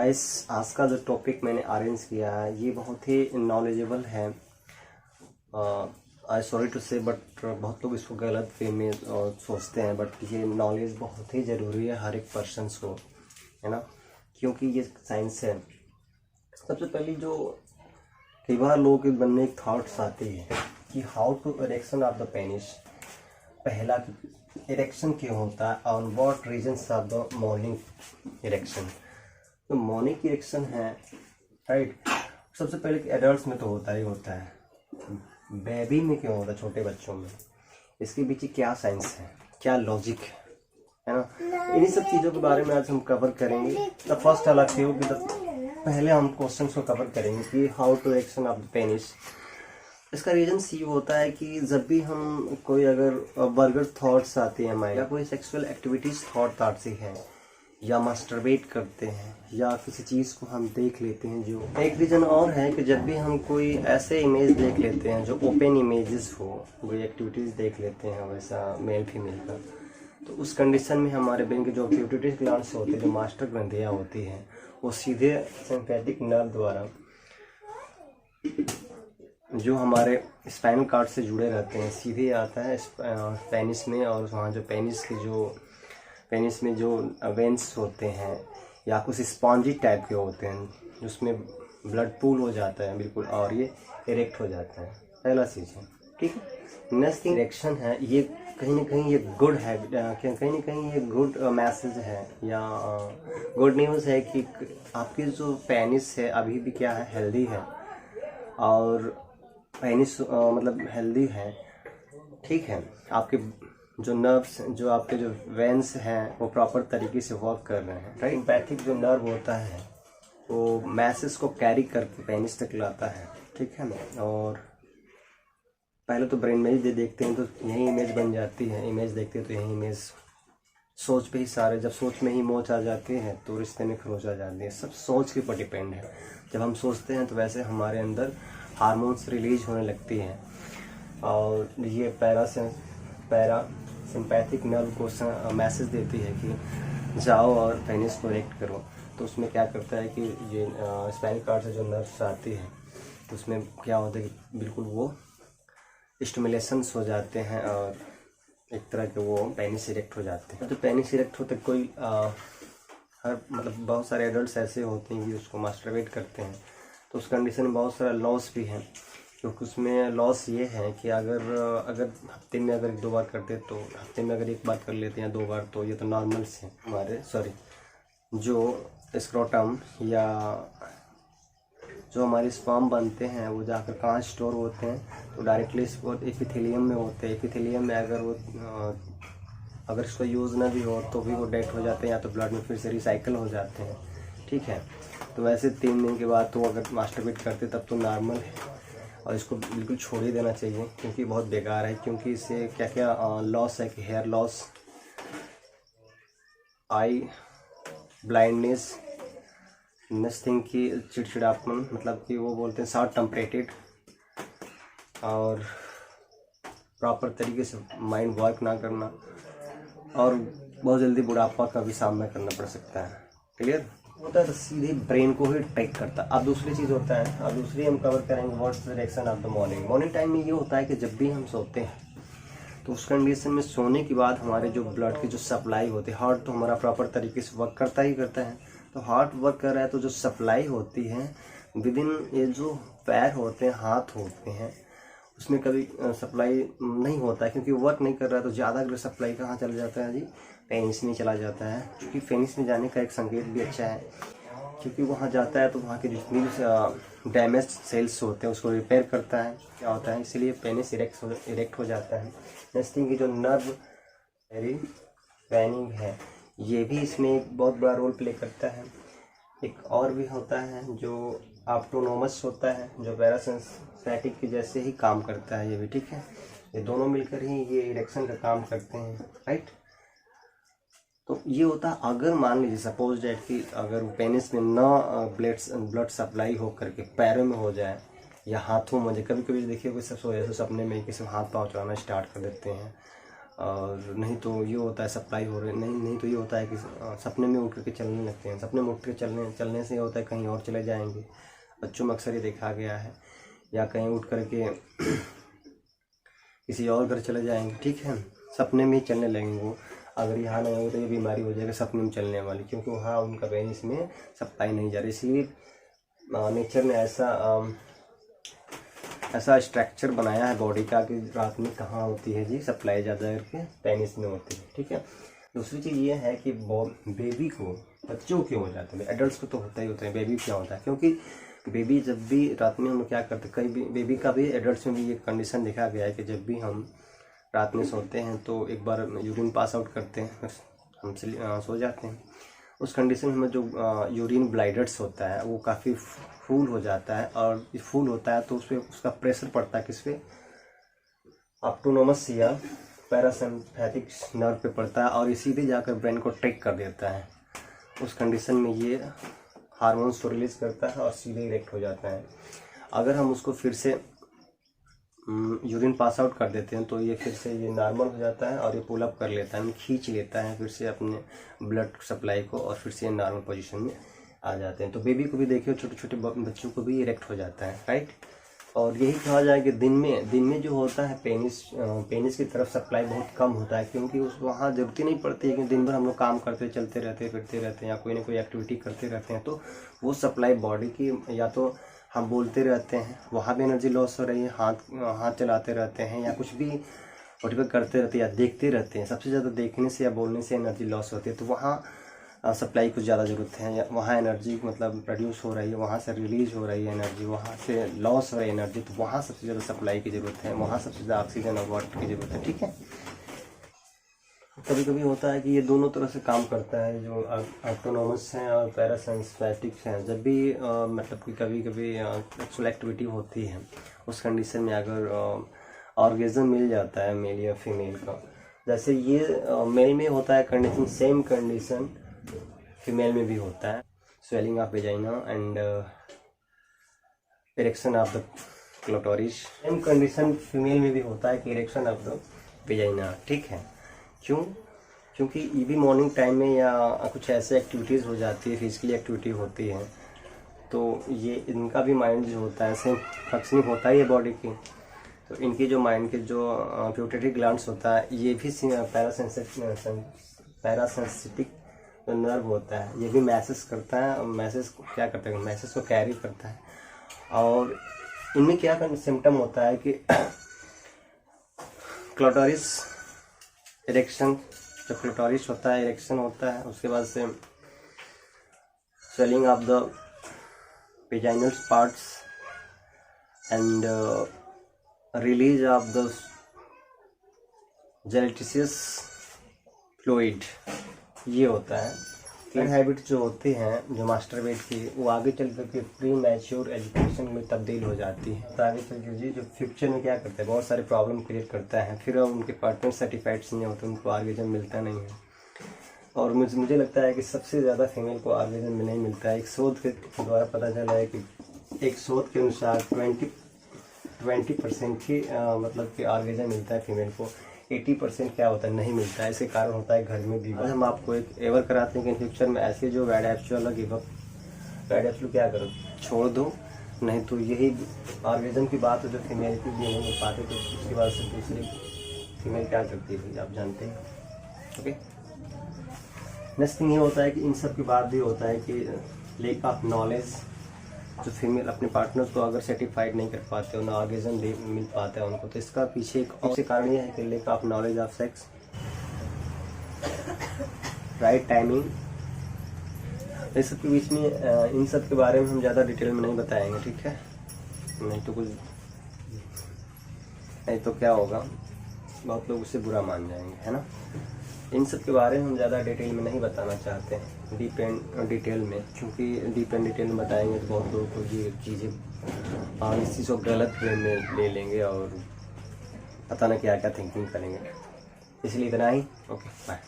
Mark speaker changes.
Speaker 1: Guys, आज का जो टॉपिक मैंने अरेंज किया है ये बहुत ही नॉलेजेबल है। आई सॉरी टू से बट बहुत लोग इसको गलत वे में सोचते हैं, बट ये नॉलेज बहुत ही ज़रूरी है हर एक पर्सन्स को, है ना, क्योंकि ये साइंस है। सबसे पहले जो कई बार लोगों के मन में एक थाट्स आती है कि how to erection of the penis. पहला, इरेक्शन क्यों होता है, on what reasons of the morning erection. तो मॉर्निंग इरेक्शन है, राइट। सबसे पहले एडल्ट्स में तो होता ही होता है, बेबी में क्यों होता है, छोटे बच्चों में, इसके पीछे क्या साइंस है, क्या लॉजिक है ना। इन्हीं सब चीज़ों के बारे में आज हम कवर करेंगे। द फर्स्ट अलग थी कि पहले हम क्वेश्चन को कवर करेंगे कि how to erection of the penis. इसका रीजन ये होता है कि जब भी हम कोई अगर वर्गर थॉट्स आते हैं हमारे, या कोई सेक्सुअल एक्टिविटीज थॉट आती है, या मास्टरबेट करते हैं, या किसी चीज़ को हम देख लेते हैं। जो एक रीज़न और है कि जब भी हम कोई ऐसे इमेज देख लेते हैं जो ओपन इमेजेस हो, कोई एक्टिविटीज़ देख लेते हैं वैसा मेल फीमेल का, तो उस कंडीशन में हमारे ब्रेन के जो प्यूपिट्री ग्लैंड्स होते हैं, जो मास्टर ग्रंथियाँ होती हैं, वो सीधे सिंपैथिक नर्व द्वारा जो हमारे स्पाइनल कॉर्ड से जुड़े रहते हैं सीधे आता है पेनिस में। और वहाँ जो पेनिस में जो वेंस होते हैं या कुछ स्पॉन्जी टाइप के होते हैं जिसमें ब्लड पूल हो जाता है बिल्कुल, और ये इरेक्ट हो जाता है। पहला चीज़ है, ठीक है। नेक्स्ट इरेक्शन है, ये कहीं ना कहीं ये गुड है, कहीं ना कहीं ये गुड मैसेज है या गुड न्यूज़ है कि आपकी जो पेनिस है अभी भी क्या है, हेल्दी है। और पेनिस मतलब हेल्दी है, ठीक है। आपके जो नर्व्स, जो आपके जो वेन्स हैं वो प्रॉपर तरीके से वर्क कर रहे हैं, राइट। सिंपैथिक जो नर्व होता है वो मैसेज को कैरी करके पेनिस तक लाता है, ठीक है ना। और पहले तो ब्रेन में ही देखते हैं तो यही इमेज बन जाती है, इमेज देखते हैं तो यही इमेज सोच पे ही सारे, जब सोच में ही मौज आ जाती है तो रिश्ते में खरोच आ जाती है। सब सोच के ऊपर डिपेंड है। जब हम सोचते हैं तो वैसे हमारे अंदर हार्मोन्स रिलीज होने लगती हैं, और ये पैरा सिंपैथिक नर्व को मैसेज देती है कि जाओ और पेनिस को इरेक्ट करो। तो उसमें क्या करता है कि ये स्पाइनल कॉर्ड से जो नर्व्स आती है तो उसमें क्या होता है कि बिल्कुल वो स्टिमुलेशंस हो जाते हैं और एक तरह के वो पेनिस इरेक्ट हो जाते हैं। तो पेनिस इरेक्ट होते कोई हर मतलब बहुत सारे एडल्ट्स ऐसे होते हैं कि उसको मास्टरबेट करते हैं, तो उस कंडीशन में बहुत सारा लॉस भी है। क्योंकि उसमें लॉस ये है कि अगर हफ्ते में अगर 2 बार करते तो हफ्ते में अगर 1 बार कर लेते हैं या 2 बार, तो ये तो नॉर्मल से हमारे जो स्क्रोटम या जो हमारे स्पर्म बनते हैं वो जाकर कहाँ स्टोर होते हैं, तो डायरेक्टली एपिथेलियम में होते हैं। एपिथेलियम में अगर इसको यूज़ ना भी हो तो भी वो डेड हो जाते हैं, या तो ब्लड में फिर से रिसाइकल हो जाते हैं, ठीक है। तो वैसे 3 दिन के बाद तो अगर मास्टरबेट करते तब तो नॉर्मल है, और इसको बिल्कुल छोड़ ही देना चाहिए क्योंकि बहुत बेकार है। क्योंकि इससे क्या क्या लॉस है कि हेयर लॉस, आई ब्लाइंडनेस, नेक्स्ट थिंग की चिड़चिड़ापन, मतलब कि वो बोलते हैं शॉर्ट टेम्परेटेड, और प्रॉपर तरीके से माइंड वर्क ना करना, और बहुत जल्दी बुढ़ापा का भी सामना करना पड़ सकता है। क्लियर होता है तो सीधे ब्रेन को ही अटैक करता है। अब दूसरी चीज़ होता है, अब दूसरी हम कवर करेंगे what's the direction of the morning time में। ये होता है कि जब भी हम सोते हैं तो उस कंडीशन में सोने के बाद हमारे जो ब्लड की जो सप्लाई होती है, हार्ट तो हमारा प्रॉपर तरीके से वर्क करता ही करता है, तो हार्ट वर्क कर रहा है तो जो सप्लाई होती है विद इन, ये जो पैर होते हैं, हाथ होते हैं, उसमें कभी सप्लाई नहीं होता है क्योंकि वर्क नहीं कर रहा है। तो ज़्यादा अगर सप्लाई कहाँ चला जाता है जी, पेनिस में चला जाता है। क्योंकि पेनिस में जाने का एक संकेत भी अच्छा है, क्योंकि वहाँ जाता है तो वहाँ के जितनी भी डैमेज सेल्स होते हैं उसको रिपेयर करता है, क्या होता है, इसीलिए पेनिस इरेक्ट हो जाता है। नेक्स्ट थिंग की जो नर्व पेनिंग है ये भी इसमें एक बहुत बड़ा रोल प्ले करता है। एक और भी होता है जो ऑटोनोमस होता है, जो पैरासिम्पैथिक के जैसे ही काम करता है ये भी, ठीक है। ये दोनों मिलकर ही ये इरेक्शन का काम करते हैं, राइट। तो ये होता है अगर मान लीजिए सपोज डेट कि अगर पेनिस में ना ब्लड सप्लाई हो करके पैरों में हो जाए या हाथों में हो जाए। कभी कभी देखिए कोई सब सोए तो सपने में किसी हाथ पाँव चलाना स्टार्ट कर देते हैं, और नहीं तो ये होता है सप्लाई हो रही नहीं तो ये होता है कि सपने में उठ करके चलने लगते हैं। सपने में उठ कर चलने से ये होता है कहीं और चले जाएंगे। बच्चों में अक्सर ये देखा गया है, या कहीं उठ करके किसी और घर चले जाएंगे, ठीक है, सपने में ही चलने लगेंगे वो। अगर यहाँ नहीं हो तो ये बीमारी हो जाएगी सपने में चलने वाली, क्योंकि वहाँ उनका पेनिस में सप्लाई नहीं जा रही। इसलिए नेचर ने ऐसा स्ट्रक्चर बनाया है बॉडी का कि रात में कहाँ होती है जी सप्लाई, ज़्यादा करके पेनिस में होती है, ठीक है। दूसरी चीज़ ये है कि बेबी को, बच्चों क्यों हो जाते हैं, एडल्ट को तो होता ही होता है, बेबी क्या होता है, क्योंकि बेबी जब भी रात में हम लोग क्या करते हैं, कई बेबी का भी एडल्ट में भी ये कंडीशन देखा गया है कि जब भी हम रात में सोते हैं तो एक बार यूरिन पास आउट करते हैं, हम सो जाते हैं। उस कंडीशन में जो यूरिन ब्लैडर्स होता है वो काफ़ी फूल हो जाता है, और फूल होता है तो उस पर उसका प्रेशर पड़ता है किस पे, ऑटोनोमस या पैरासिम्पैथिक नर्व पे पड़ता है, और ये सीधे जाकर ब्रेन को ट्रिक कर देता है। उस कंडीशन में ये हार्मोन्स को रिलीज करता है और सीधे इरेक्ट हो जाता है। अगर हम उसको फिर से यूरिन पास आउट कर देते हैं तो ये फिर से ये नॉर्मल हो जाता है और ये पुल अप कर लेता है, खींच लेता है फिर से अपने ब्लड सप्लाई को, और फिर से नॉर्मल पोजीशन में आ जाते हैं। तो बेबी को भी देखिए, छोटे छोटे बच्चों को भी इरेक्ट हो जाता है, राइट। और यही कहा जाए कि दिन में जो होता है पेनिस की तरफ सप्लाई बहुत कम होता है, क्योंकि उस वहाँ ज़रूरत ही नहीं पड़ती है कि दिन भर हम लोग काम करते चलते रहते फिरते रहते हैं या कोई ना कोई एक्टिविटी करते रहते हैं, तो वो सप्लाई बॉडी की, या तो हम बोलते रहते हैं वहाँ भी एनर्जी लॉस हो रही है, हाथ चलाते रहते हैं या कुछ भी मोटिवेट करते रहते हैं या देखते रहते हैं, सबसे ज़्यादा देखने से या बोलने से एनर्जी लॉस होती है। तो वहाँ सप्लाई कुछ ज़्यादा ज़रूरत है, या वहाँ एनर्जी मतलब प्रोड्यूस हो रही है, वहाँ से रिलीज हो रही है एनर्जी, वहाँ से लॉस हो रही है एनर्जी, तो वहाँ सबसे ज़्यादा सप्लाई की ज़रूरत है, वहाँ सबसे ज़्यादा ऑक्सीजन और वाटर की ज़रूरत है, ठीक है। कभी कभी होता है कि ये दोनों तरह से काम करता है, जो ऑटोनोमस हैं और पैरासिम्पैथिक हैं। जब भी मतलब कि कभी कभी सेक्सुअल एक्टिविटी होती है, उस कंडीशन में अगर ऑर्गेज़म मिल जाता है मेल या फीमेल का, जैसे ये मेल में होता है कंडीशन, सेम कंडीशन फीमेल में भी होता है, swelling of vagina and erection of the clitoris. Same condition female में भी होता है कि इरेक्शन ऑफ द वेजाइना, ठीक है। क्यों? क्योंकि ये भी मॉर्निंग टाइम में या कुछ ऐसे एक्टिविटीज़ हो जाती है, फिजिकली एक्टिविटी होती है, तो ये इनका भी माइंड जो होता है सेम फंक्शनिंग होता है ये बॉडी की, तो इनकी जो माइंड के जो पिट्यूटरी ग्लैंड्स होता है, ये भी पैरासिम्पैथिक जो नर्व होता है, ये भी मैसेज करता है, और मैसेज क्या करता है, मैसेज को कैरी करता है। और इनमें क्या सिम्टम होता है कि क्लिटोरिस इरेक्शन, जब क्लिटोरिस होता है इरेक्शन होता है, उसके बाद से swelling of the vaginal parts and release of the gelatinous fluid, ये होता है। तीन हैबिट जो होती हैं जो मास्टरबेट की, वो आगे चल करके प्री मैच्योर एजुकेशन में तब्दील हो जाती है। तो आगे चल के जो फ्यूचर में क्या करता है, बहुत सारे प्रॉब्लम क्रिएट करता है, फिर उनके पार्टनर सर्टिफाइड्स नहीं होते, उनको ऑर्गेजम मिलता नहीं है। और मुझे लगता है कि सबसे ज़्यादा फीमेल को ऑर्गेजम में नहीं मिलता है। एक शोध के द्वारा पता चला है कि एक शोध के अनुसार 20% ही मतलब कि ऑर्गेजम मिलता है फीमेल को, 80% क्या होता है नहीं मिलता है। इसके कारण होता है घर में भी। हम आपको एक एवर कराते हैं कि फ्यूचर में ऐसे जो बैड एप्स वाला गिव अप, बैड एप्स क्या करो, छोड़ दो, नहीं तो यही ऑर्गेजम की बात है जो फीमेल की भी नहीं हो पाते, तो उसके बाद से दूसरी फीमेल क्या करती है आप जानते हैं। ओके, नेक्स्ट थिंग ये होता है कि इन सब के बाद भी होता है कि लेक ऑफ नॉलेज, जो फीमेल अपने पार्टनर को अगर सेटिस्फाइड नहीं कर पाते, उन्हें ऑर्गेजम मिल पाता है उनको, तो इसका पीछे एक और कारण ये है कि lake of knowledge of sex, right timing. इस सब के बीच में इन सब के बारे में हम ज़्यादा डिटेल में नहीं बताएंगे, ठीक है, नहीं तो क्या होगा, बहुत लोग उससे बुरा मान जाएंगे, है ना। इन सब के बारे में हम ज़्यादा डिटेल में नहीं बताना चाहते हैं, डीप एंड डिटेल में, क्योंकि डीप एंड डिटेल में बताएंगे तो बहुत लोगों को ये चीज़ें और इस चीज़ को गलत वे में ले लेंगे और पता ना क्या क्या थिंकिंग करेंगे। इसलिए इतना ही, ओके बाय।